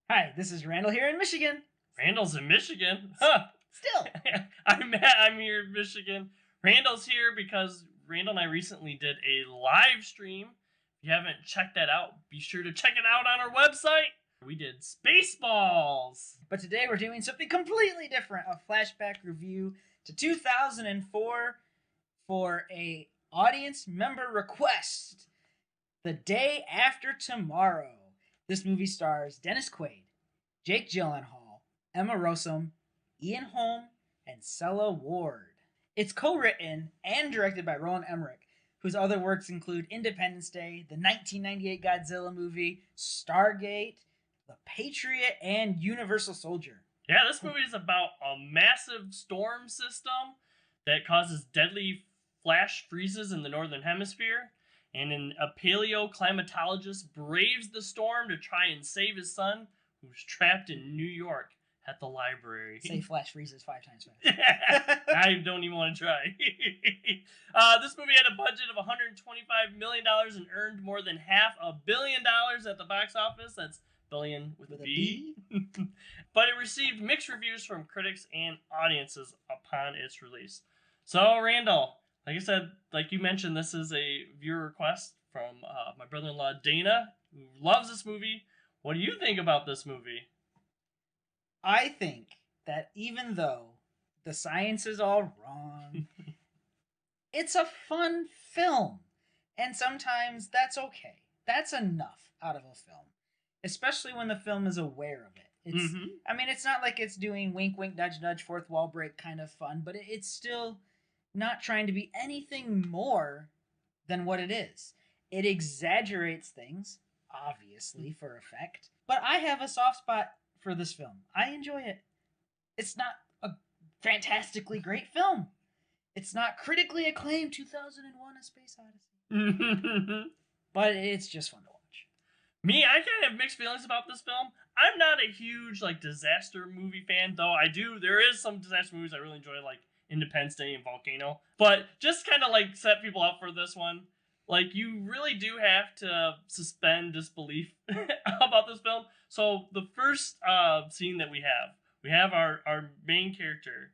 Hi, this is Randle here in Michigan. Randle's in Michigan? Huh. Still. I'm here in Michigan. Randle's here because Randle and I recently did a live stream. If you haven't checked that out, be sure to check it out on our website. We did Spaceballs. But today we're doing something completely different. A flashback review to 2004 for a audience member request. The Day After Tomorrow. This movie stars Dennis Quaid, Jake Gyllenhaal, Emma Rossum, Ian Holm, and Sella Ward. It's co-written and directed by Roland Emmerich, whose other works include Independence Day, the 1998 Godzilla movie, Stargate, The Patriot, and Universal Soldier. Yeah, this movie is about a massive storm system that causes deadly flash freezes in the northern hemisphere, and a paleoclimatologist braves the storm to try and save his son, who's trapped in New York at the library. Say flash freezes 5 times fast. I don't even want to try. This movie had a budget of $125 million and earned more than $500 million at the box office. That's billion with a B. But it received mixed reviews from critics and audiences upon its release. So, Randle, like I said, like you mentioned, this is a viewer request from my brother-in-law, Dana, who loves this movie. What do you think about this movie? I think that even though the science is all wrong, it's a fun film. And sometimes that's okay. That's enough out of a film. Especially when the film is aware of it. It's, I mean, it's not like it's doing wink, wink, nudge, nudge, fourth wall break kind of fun, but it's still not trying to be anything more than what it is. It exaggerates things, obviously, for effect. But I have a soft spot for this film. I enjoy it. It's not a fantastically great film. It's not critically acclaimed 2001 A Space Odyssey. But it's just fun to watch. Me, I kind of have mixed feelings about this film. I'm not a huge disaster movie fan, though there is some disaster movies I really enjoy, like Independence Day and Volcano. But just kind of set people up for this one. You really do have to suspend disbelief about this film. So the first scene that we have our main character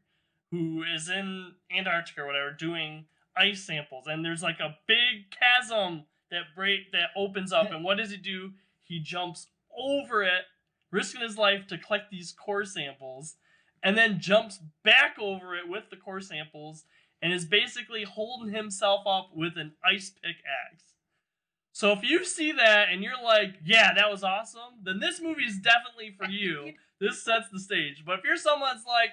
who is in Antarctica or whatever doing ice samples, and there's a big chasm that opens up, and what does he do? He jumps over it, risking his life to collect these core samples, and then jumps back over it with the core samples, and is basically holding himself up with an ice pickaxe. So if you see that and you're like, yeah, that was awesome, then this movie is definitely for you. This sets the stage. But if you're someone that's like,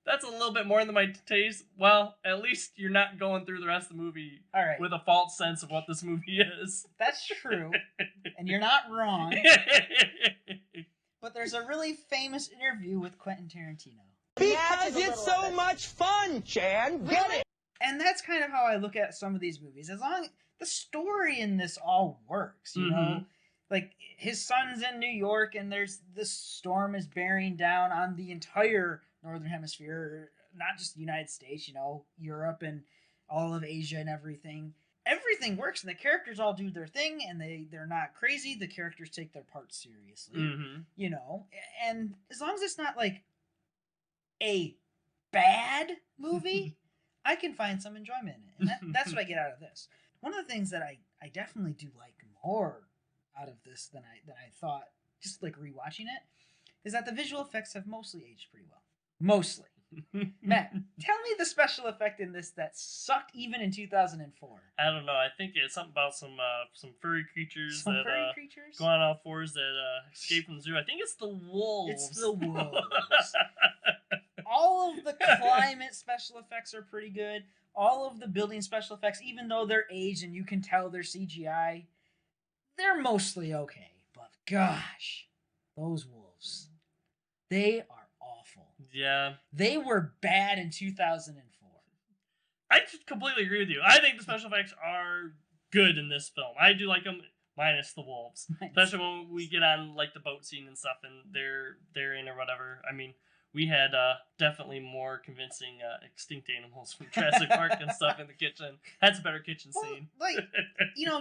that's a little bit more than my taste, well, at least you're not going through the rest of the movie with a false sense of what this movie is. That's true. And you're not wrong. But there's a really famous interview with Quentin Tarantino. Because it's so much fun, Chan. Get it? And that's kind of how I look at some of these movies. As long as the story in this all works, you know? His son's in New York, and this storm is bearing down on the entire Northern Hemisphere, not just the United States, Europe and all of Asia and everything. Everything works, and the characters all do their thing, and they're not crazy. The characters take their parts seriously, and as long as it's not a bad movie, I can find some enjoyment in it, and that's what I get out of this. One of the things that I definitely do like more out of this than I thought, just rewatching it, is that the visual effects have mostly aged pretty well. Mostly. Matt, tell me the special effect in this that sucked even in 2004. I don't know. I think it's something about some furry creatures go on all fours that escape from the zoo. I think it's the wolves. It's the wolves. All of the climate special effects are pretty good. All of the building special effects, even though they're aged and you can tell they're CGI, they're mostly okay. But gosh, those wolves, they are awful. Yeah. They were bad in 2004. I completely agree with you. I think the special effects are good in this film. I do like them, minus the wolves. Especially when we get on the boat scene and stuff, and they're in or whatever. I mean, we had definitely more convincing extinct animals from Jurassic Park and stuff in the kitchen. That's a better kitchen scene.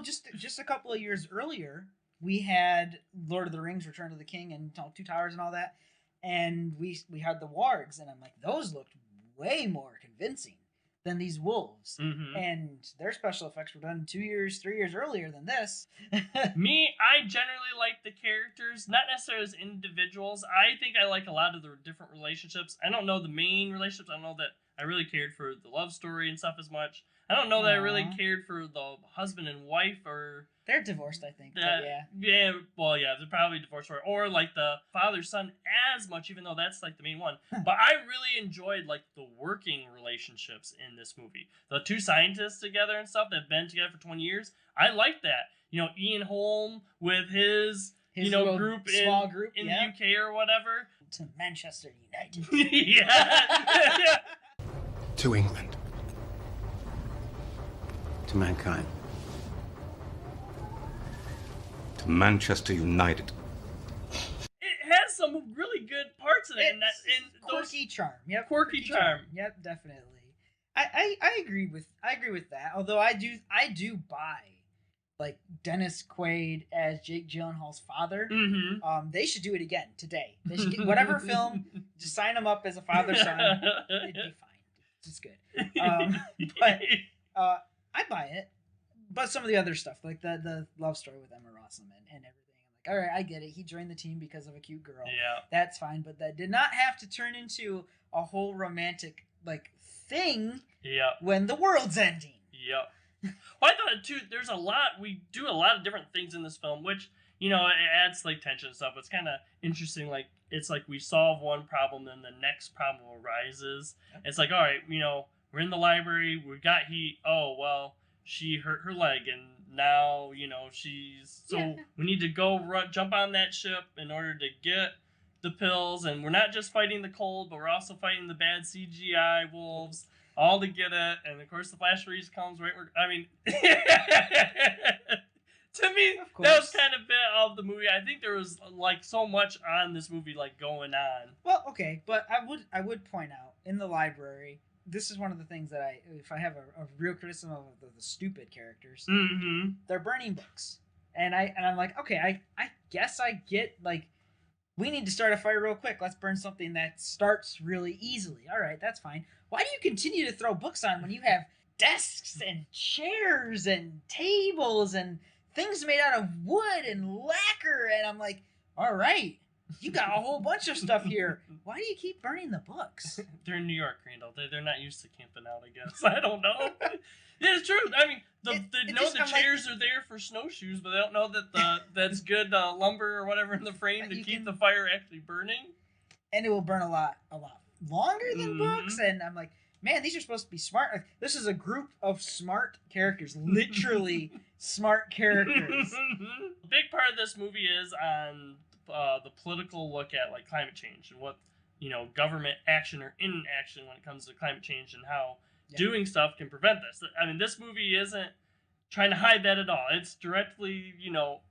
Just a couple of years earlier, we had Lord of the Rings, Return of the King, and Two Towers and all that, and we had the wargs, and I'm like, those looked way more convincing than these wolves, and their special effects were done 3 years earlier than this. I generally like the characters, not necessarily as individuals. I think I like a lot of the different relationships. I don't know the main relationships. I don't know that I really cared for the love story and stuff as much. I don't know that I really cared for the husband and wife, or they're divorced, I think. Yeah, well, yeah, they're probably divorced, or like the father-son as much, even though that's like the main one. But I really enjoyed like the working relationships in this movie. The two scientists together and stuff that have been together for 20 years. I like that. You know, Ian Holm with his group in the UK or whatever. To Manchester United. Yeah. To England. To mankind. To Manchester United. It has some really good parts in it. Quirky charm. Yep. Quirky charm. Yep, definitely. I agree with that. Although I do buy like Dennis Quaid as Jake Gyllenhaal's father. They should do it again today. They should get whatever film, just sign him up as a father-son. It'd be fine. It's good. But I buy it. But some of the other stuff, like the love story with Emma Rossum and everything, I'm like, all right, I get it. He joined the team because of a cute girl. Yeah. That's fine. But that did not have to turn into a whole romantic like thing. Yeah. When the world's ending. Yep. Well, I thought too. We do a lot of different things in this film, which it adds like tension and stuff. It's kind of interesting. Like it's like we solve one problem, then the next problem arises. Yep. It's like, all right, we're in the library. We got heat. Oh well, she hurt her leg, and now she's so we need to go jump on that ship in order to get the pills. And we're not just fighting the cold, but we're also fighting the bad CGI wolves. All to get it, and of course the flash freeze comes right where to me that was kind of bit of the movie. I think there was like so much on this movie like going on. Well, okay, but I would point out in the library, this is one of the things that if I have a real criticism of the stupid characters, they're burning books, and I'm like, okay, I guess I get like, we need to start a fire real quick. Let's burn something that starts really easily. All right, that's fine. Why do you continue to throw books on when you have desks and chairs and tables and things made out of wood and lacquer? And I'm like, all right, you got a whole bunch of stuff here. Why do you keep burning the books? They're in New York, Randle. They're not used to camping out, I guess. I don't know. Yeah, it's true. I mean, they know the chairs are there for snowshoes, but they don't know that that's good lumber or whatever in the frame to keep the fire actually burning. And it will burn a lot longer than books. And I'm like, man, these are supposed to be smart. Like, this is a group of smart characters, literally smart characters. A big part of this movie is on the political look at like climate change and what government action or inaction when it comes to climate change and how doing stuff can prevent this. I mean, this movie isn't trying to hide that at all. It's directly,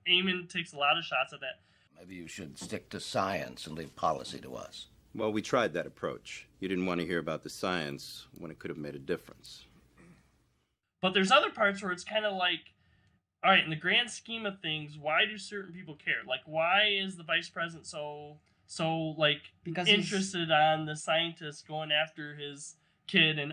Eamon takes a lot of shots at that. Maybe you should stick to science and leave policy to us. Well, we tried that approach. You didn't want to hear about the science when it could have made a difference. But there's other parts where it's kind of like, all right, in the grand scheme of things, why do certain people care? Like, why is the vice president so like because interested on the scientist going after his kid? And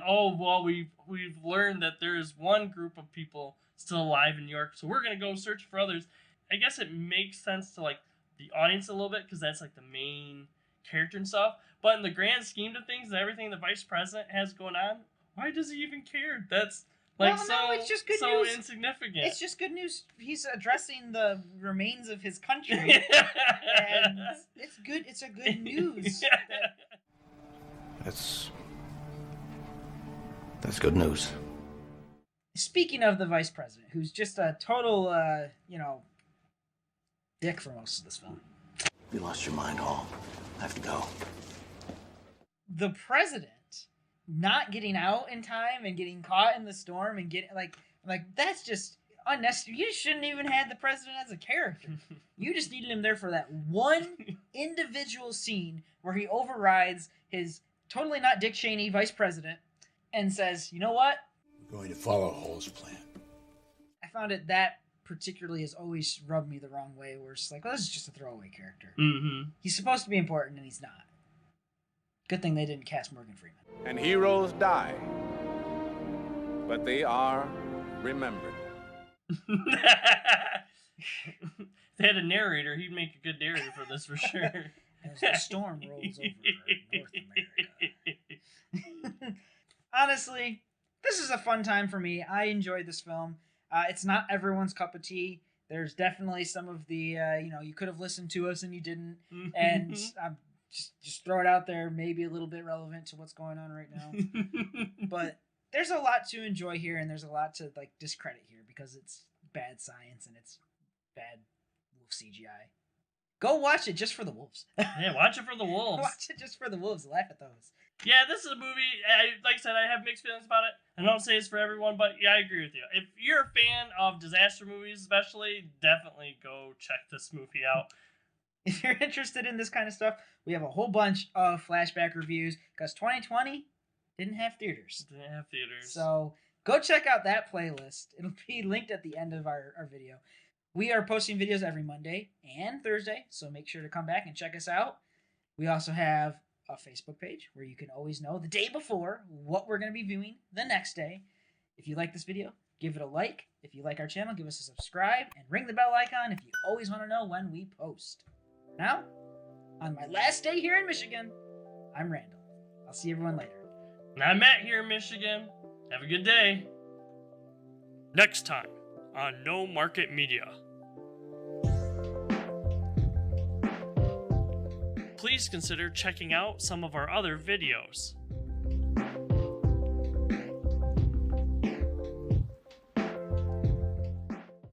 we've learned that there is one group of people still alive in New York, so we're gonna go search for others. I guess it makes sense to like the audience a little bit because that's like the main character and stuff. But in the grand scheme of things and everything the vice president has going on, why does he even care? That's like it's just good so news. Insignificant. It's just good news. He's addressing the remains of his country, and it's good. It's a good news. That's good news. Speaking of the vice president, who's just a total, dick for most of this film. You lost your mind, Hall. I have to go. The president not getting out in time and getting caught in the storm and getting like that's just unnecessary. You shouldn't even have the president as a character. You just needed him there for that one individual scene where he overrides his totally not Dick Cheney vice president and says, you know what? We're going to follow Hall's plan. I found it that particularly has always rubbed me the wrong way, where it's like, well, this is just a throwaway character. Mm-hmm. He's supposed to be important, and he's not. Good thing they didn't cast Morgan Freeman. And heroes die, but they are remembered. If they had a narrator, he'd make a good narrator for this for sure. As the storm rolls over North America. Honestly, this is a fun time for me. I enjoyed this film. It's not everyone's cup of tea. There's definitely some of the, you could have listened to us and you didn't. And I'm just throw it out there, maybe a little bit relevant to what's going on right now. But there's a lot to enjoy here, and there's a lot to discredit here because it's bad science and it's bad wolf CGI. Go watch it just for the wolves. Yeah, watch it for the wolves. Watch it just for the wolves. Laugh at those. Yeah, this is a movie, like I said, I have mixed feelings about it. I don't say it's for everyone, but yeah, I agree with you. If you're a fan of disaster movies especially, definitely go check this movie out. If you're interested in this kind of stuff, we have a whole bunch of Flashback reviews because 2020 didn't have theaters. So go check out that playlist. It'll be linked at the end of our video. We are posting videos every Monday and Thursday, so make sure to come back and check us out. We also have a Facebook page where you can always know the day before what we're going to be viewing the next day. If you like this video, give it a like. If you like our channel, give us a subscribe and ring the bell icon if you always want to know when we post. Now, on my last day here in Michigan, I'm Randle. I'll see everyone later. And I'm Matt here in Michigan. Have a good day. Next time on No Market Media. Please consider checking out some of our other videos.